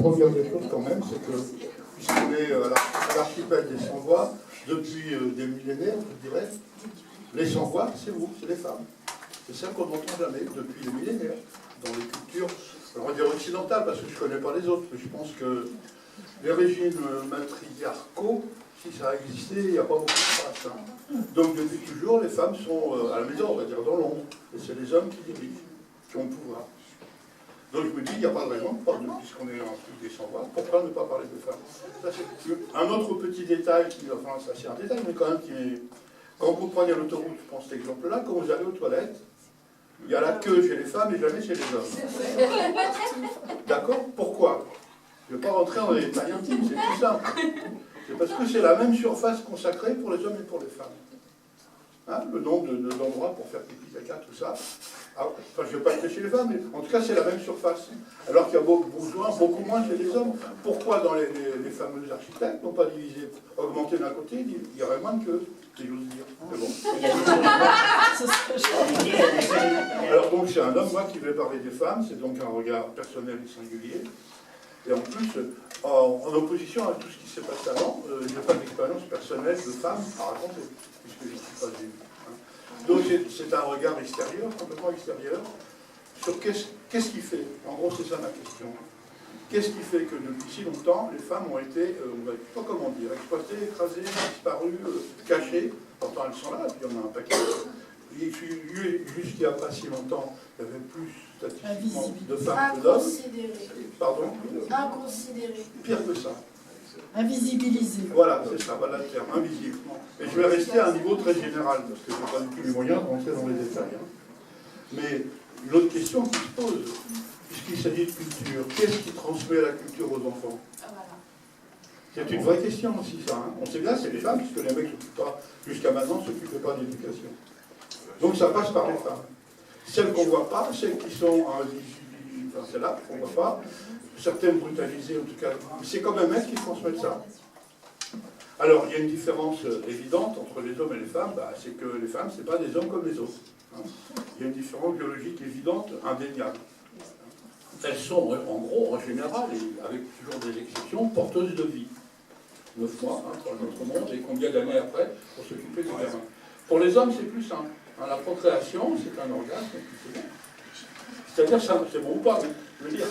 première des choses quand même, c'est que, puisqu'on est à l'archipel des sans-voix, depuis des millénaires, je dirais, les sans-voix, c'est vous, c'est les femmes. C'est celles qu'on n'entend jamais depuis des millénaires, dans les cultures, on va dire occidentales, parce que je ne connais pas les autres, mais je pense que les régimes matriarcaux, si ça a existé, il n'y a pas beaucoup de traces. Donc depuis toujours, les femmes sont à la maison, on va dire, dans l'ombre, et c'est les hommes qui dirigent, qui ont le pouvoir. Donc je me dis, il n'y a pas de raison, puisqu'on est en truc des sans-voix, pourquoi ne pas parler de femmes? Ça, un autre petit détail, enfin ça c'est un détail, mais quand même qui est... Quand vous prenez l'autoroute, je prends cet exemple-là, quand vous allez aux toilettes, il y a la queue chez les femmes et jamais chez les hommes. D'accord? Pourquoi? Je ne vais pas rentrer dans les détails intimes, c'est tout simple. C'est parce que c'est la même surface consacrée pour les hommes et pour les femmes. Hein, le nombre d'endroits pour faire pipi, caca, tout ça. Alors, enfin, je ne vais pas être chez les femmes, mais en tout cas, c'est la même surface. Alors qu'il y a beaucoup moins chez les hommes. Pourquoi dans les fameux architectes n'ont pas divisé, augmenté d'un côté, il y aurait moins de queue, si j'ose dire. Mais bon. Alors donc, c'est un homme, moi, qui vais parler des femmes, c'est donc un regard personnel et singulier. Et en plus, en opposition à tout ce qui s'est passé avant, je n'ai pas d'expérience personnelle de femme à raconter, puisque je ne suis pas élu. Donc c'est un regard extérieur, complètement extérieur, sur qu'est-ce qui fait, en gros c'est ça ma question, qu'est-ce qui fait que depuis si longtemps, les femmes ont été, je ne sais pas comment dire, exploitées, écrasées, disparues, cachées, pourtant elles sont là, puis il y en a un paquet. Jusqu'il n'y a pas si longtemps, il y avait plus statistiquement de femmes que d'hommes. Pardon? Inconsidéré. Pire que ça. Invisibilisé. Voilà, c'est ça, voilà le terme, invisible. Et je vais rester à un niveau très général, parce que je n'ai pas du tout les moyens de rentrer dans les détails. Mais une autre question qui se pose, puisqu'il s'agit de culture, qu'est-ce qui transmet la culture aux enfants? C'est une vraie question aussi, ça. Hein. On sait bien, c'est les femmes, puisque les mecs jusqu'à maintenant ne s'occupaient pas d'éducation. Donc ça passe par les femmes. Celles qu'on ne voit pas, celles qui sont invisibles, enfin c'est là qu'on ne voit pas, certaines brutalisées en tout cas, c'est quand même elles qui transmettent ça. Alors il y a une différence évidente entre les hommes et les femmes, c'est que les femmes, ce n'est pas des hommes comme les autres. Hein. Il y a une différence biologique évidente, indéniable. Elles sont en gros, en général, et avec toujours des exceptions, porteuses de vie. 9 mois pour notre monde, et combien d'années après pour s'occuper du gamin. Pour les hommes, c'est plus simple. La procréation, c'est un orgasme, et puis c'est bon. C'est-à-dire, c'est bon ou pas, oui, je veux dire.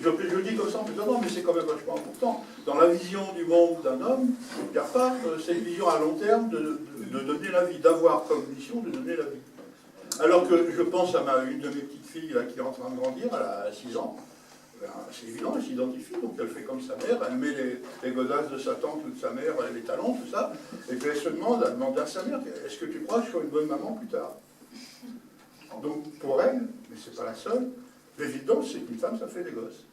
Je le dis comme ça en plus avant, mais c'est quand même vachement important. Dans la vision du monde d'un homme, il n'y a pas cette vision à long terme de donner la vie, d'avoir comme mission de donner la vie. Alors que je pense à une de mes petites filles là, qui est en train de grandir, elle a 6 ans. C'est évident, elle s'identifie, donc elle fait comme sa mère, elle met les godasses de sa tante ou de sa mère, les talons, tout ça, et puis elle demande à sa mère, est-ce que tu crois que je serai une bonne maman plus tard? Donc pour elle, mais c'est pas la seule, l'évidence c'est qu'une femme ça fait des gosses.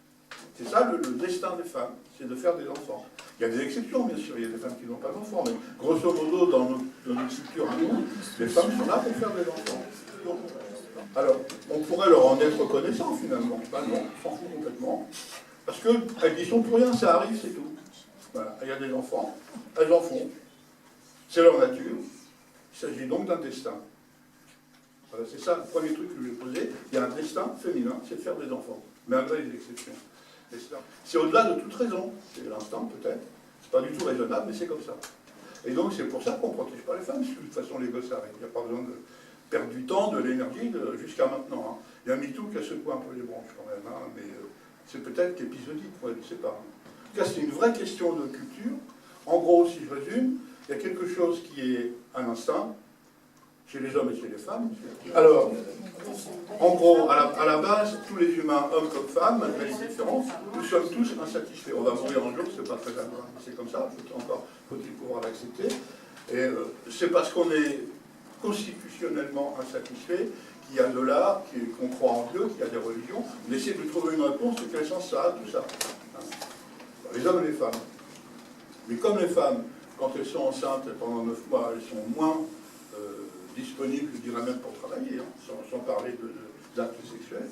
C'est ça le destin des femmes, c'est de faire des enfants. Il y a des exceptions bien sûr, il y a des femmes qui n'ont pas d'enfants, mais grosso modo dans notre culture à nous, les femmes sont là pour faire des enfants. Alors, on pourrait leur en être reconnaissant finalement. Ben non, on s'en fout complètement. Parce qu'elles n'y sont pour rien, ça arrive, c'est tout. Voilà. Il y a des enfants, elles en font. C'est leur nature. Il s'agit donc d'un destin. Voilà, c'est ça le premier truc que je vais poser. Il y a un destin féminin, c'est de faire des enfants. Mais après les exceptions. C'est au-delà de toute raison. C'est l'instinct peut-être. C'est pas du tout raisonnable, mais c'est comme ça. Et donc c'est pour ça qu'on ne protège pas les femmes, parce que de toute façon les gosses arrivent. Il n'y a pas besoin de perdre du temps, de l'énergie, jusqu'à maintenant. Hein. Il y a MeToo qui a secoué un peu les branches quand même, hein, mais c'est peut-être qu'épisodique, je ne sais pas. En tout cas, c'est une vraie question de culture. En gros, si je résume, il y a quelque chose qui est un instinct, chez les hommes et chez les femmes. Alors, en gros, à la base, tous les humains, hommes comme femmes, malgré les différences, nous sommes tous insatisfaits. On va mourir un jour, c'est pas très grave, c'est comme ça, faut-il pouvoir l'accepter. Et c'est parce qu'on est constitutionnellement insatisfait, qu'il y a de l'art, qu'on croit en Dieu, qu'il y a des religions, on essaie de trouver une réponse de quel sens ça a, tout ça. Les hommes et les femmes. Mais comme les femmes, quand elles sont enceintes pendant 9 mois, elles sont moins disponibles, je dirais même pour travailler, hein, sans parler d'actes sexuels,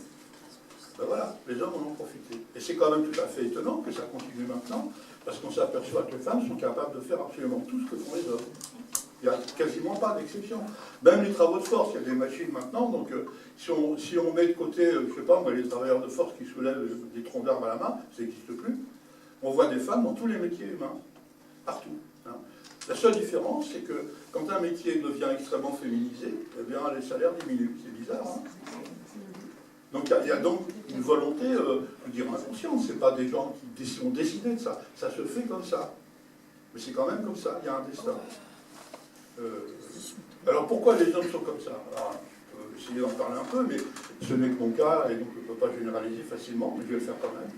ben voilà, les hommes en ont profité. Et c'est quand même tout à fait étonnant que ça continue maintenant, parce qu'on s'aperçoit que les femmes sont capables de faire absolument tout ce que font les hommes. Il n'y a quasiment pas d'exception. Même les travaux de force, il y a des machines maintenant, donc si on met de côté, je ne sais pas, les travailleurs de force qui soulèvent des troncs d'arbres à la main, ça n'existe plus, on voit des femmes dans tous les métiers humains, partout. Hein. La seule différence, c'est que quand un métier devient extrêmement féminisé, eh bien, les salaires diminuent. C'est bizarre, hein. Donc il y a donc une volonté, je dirais inconsciente, ce n'est pas des gens qui ont décidé de ça, ça se fait comme ça. Mais c'est quand même comme ça, il y a un destin. Alors pourquoi les hommes sont comme ça? Alors, je peux essayer d'en parler un peu, mais ce n'est que mon cas, et donc je ne peux pas généraliser facilement, mais je vais le faire quand même.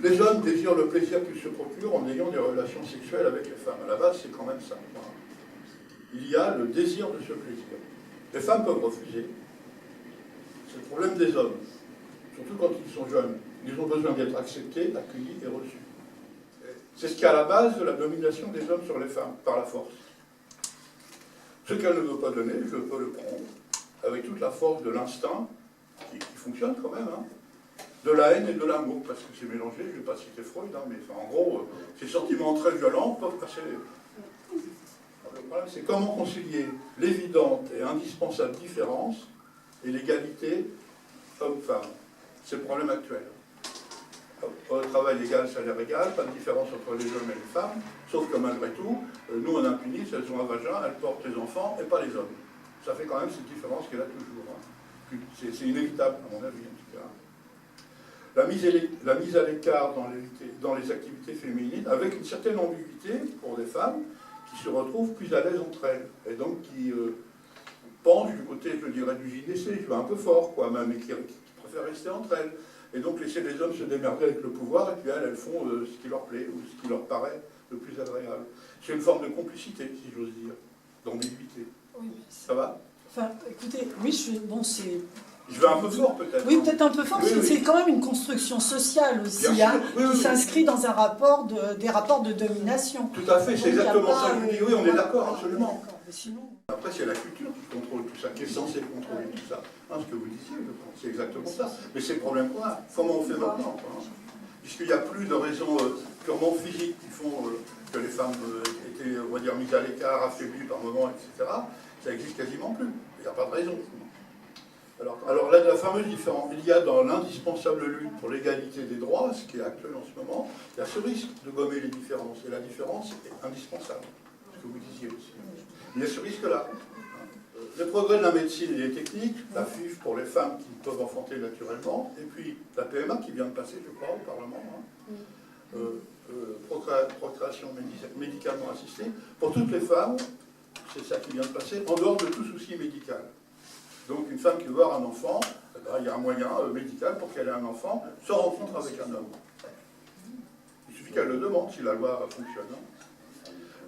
Les hommes désirent le plaisir qu'ils se procurent en ayant des relations sexuelles avec les femmes. À la base, c'est quand même ça. Il y a le désir de ce plaisir. Les femmes peuvent refuser. C'est le problème des hommes, surtout quand ils sont jeunes. Ils ont besoin d'être acceptés, accueillis et reçus. C'est ce qui est à la base de la domination des hommes sur les femmes, par la force. Ce qu'elle ne veut pas donner, je peux le prendre, avec toute la force de l'instinct, qui fonctionne quand même, hein, de la haine et de l'amour, parce que c'est mélangé, je ne vais pas citer Freud, hein, mais enfin, en gros, ces sentiments très violents peuvent passer. Le problème, c'est comment concilier l'évidente et indispensable différence et l'égalité homme-femme. C'est le problème actuel. Travail égal, salaire égal, pas de différence entre les hommes et les femmes, sauf que malgré tout, nous on impunit, elles ont un vagin, elles portent les enfants et pas les hommes. Ça fait quand même cette différence qu'elle a toujours. Hein. C'est inévitable, à mon avis, en tout cas. La mise à l'écart dans les activités féminines, avec une certaine ambiguïté pour des femmes qui se retrouvent plus à l'aise entre elles, et donc qui penchent du côté, je dirais, du gynécée, je vais un peu fort, quoi, même, et qui préfèrent rester entre elles. Et donc laisser les hommes se démerder avec le pouvoir, et puis elles font ce qui leur plaît, ou ce qui leur paraît le plus agréable. C'est une forme de complicité, si j'ose dire, d'ambiguïté. Oui, ça va? Enfin, écoutez, oui, je vais un peu fort, peut-être. Oui, peut-être un peu fort, parce que c'est quand même une construction sociale aussi, hein, qui s'inscrit dans un rapport des rapports de domination. Tout à fait, c'est exactement ça que je dis. Oui, on est d'accord, absolument. Mais sinon... Après, c'est la culture qui contrôle tout ça, qui est censée contrôler tout ça. Hein, ce que vous disiez, je pense, c'est exactement ça. Mais c'est le problème qu'on a. Comment on fait maintenant, hein? Puisqu'il n'y a plus de raisons purement physiques qui font que les femmes étaient, on va dire, mises à l'écart, affaiblies par moments, etc. Ça n'existe quasiment plus. Il n'y a pas de raison. Alors là, la fameuse différence, il y a dans l'indispensable lutte pour l'égalité des droits, ce qui est actuel en ce moment, il y a ce risque de gommer les différences. Et la différence est indispensable, ce que vous disiez aussi. Il y a ce risque-là. Les progrès de la médecine et des techniques, la FIV pour les femmes qui peuvent enfanter naturellement, et puis la PMA qui vient de passer, je crois, au Parlement, hein. Procréation médicalement assistée, pour toutes les femmes, c'est ça qui vient de passer, en dehors de tout souci médical. Donc une femme qui veut avoir un enfant, il y a un moyen médical pour qu'elle ait un enfant sans rencontre avec un homme. Il suffit qu'elle le demande si la loi fonctionne.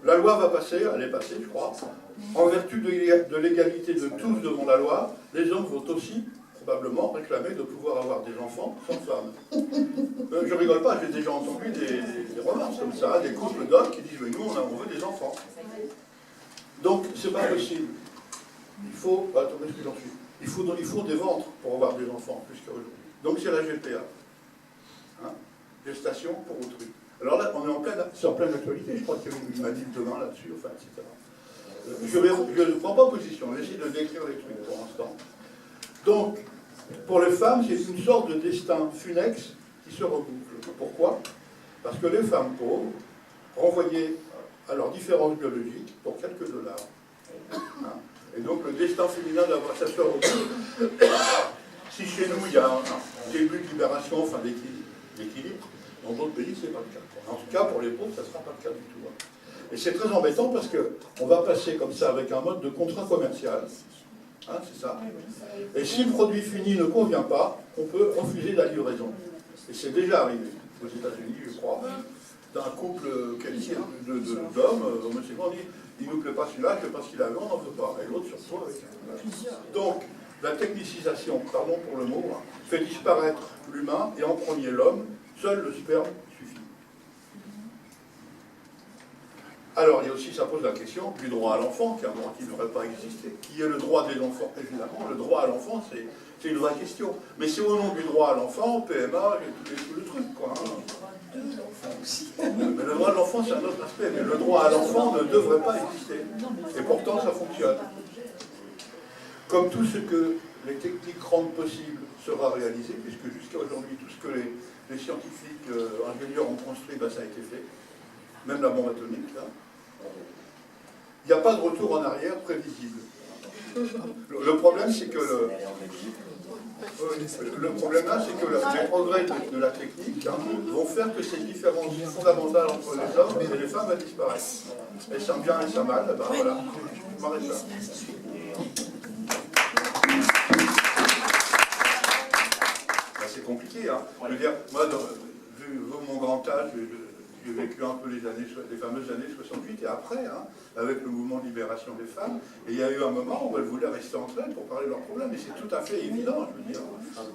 La loi va passer, elle est passée, je crois. En vertu de l'égalité de tous devant la loi, les hommes vont aussi probablement réclamer de pouvoir avoir des enfants sans femme. Je rigole pas, j'ai déjà entendu des remarques comme ça, des couples d'hommes qui disent « mais nous, on veut des enfants ». Donc, c'est pas possible. Il faut, attendez, ce que j'en suis. Il faut des ventres pour avoir des enfants, plus qu'aujourd'hui. Donc c'est la GPA. Hein, gestation pour autrui. Alors là, c'est en pleine actualité, je crois qu'il y a une manif demain là-dessus, enfin, etc. Je ne prends pas position, j'essaie de décrire les trucs pour l'instant. Donc, pour les femmes, c'est une sorte de destin funex qui se reboucle. Pourquoi? Parce que les femmes pauvres, renvoyées à leurs différences biologiques pour quelques dollars. Hein, et donc le destin féminin d'avoir sa soeur au bout, si chez nous il y a un début de libération, enfin d'équilibre, dans d'autres pays c'est pas le cas. En tout cas pour les pauvres ça ne sera pas le cas du tout. Et c'est très embêtant parce qu'on va passer comme ça avec un mode de contrat commercial, hein, c'est ça. Et si le produit fini ne convient pas, on peut refuser la livraison. Et c'est déjà arrivé aux États-Unis, je crois, d'un couple qualifié d'hommes homosexuels. Il ne nous plaît pas celui-là, je ne sais pas ce qu'il avait, on n'en veut pas. Et l'autre surtout avec. Donc, la technicisation, pardon pour le mot, hein, fait disparaître l'humain et en premier l'homme. Seul le sperme suffit. Alors, il y a aussi, ça pose la question du droit à l'enfant, qui est un droit qui ne devrait pas exister. Qui est le droit des enfants? Évidemment, le droit à l'enfant, c'est une vraie question. Mais c'est au nom du droit à l'enfant, PMA, et tout le truc, quoi. Hein. Mais le droit de l'enfant, c'est un autre aspect. Mais le droit à l'enfant ne devrait pas exister. Et pourtant, ça fonctionne. Comme tout ce que les techniques rendent possible sera réalisé, puisque jusqu'à aujourd'hui, tout ce que les scientifiques ingénieurs ont construit, ben, ça a été fait. Même la bombe atomique, là. Il n'y a pas de retour en arrière prévisible. Le problème, c'est que le problème là, c'est que les progrès de la technique vont faire que ces différences fondamentales entre les hommes et les femmes disparaissent. Et ça bien et ça mal, ben voilà, je m'arrête là. Ben, c'est compliqué, hein. Je veux dire, moi, vu mon grand âge, j'ai vécu un peu les fameuses années 68 et après, hein, avec le mouvement de libération des femmes, et il y a eu un moment où elles voulaient rester entre elles pour parler de leurs problèmes, et c'est tout à fait évident, je veux dire.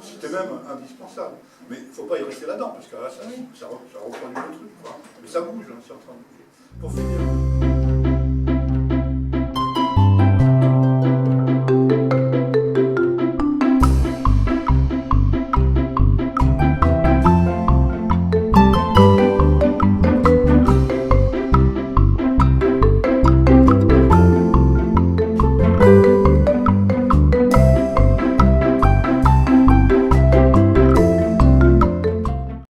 C'était même indispensable. Mais il ne faut pas y rester là-dedans, parce que là, ça reproduit le truc, quoi. Mais ça bouge, hein, c'est en train de bouger. Pour finir.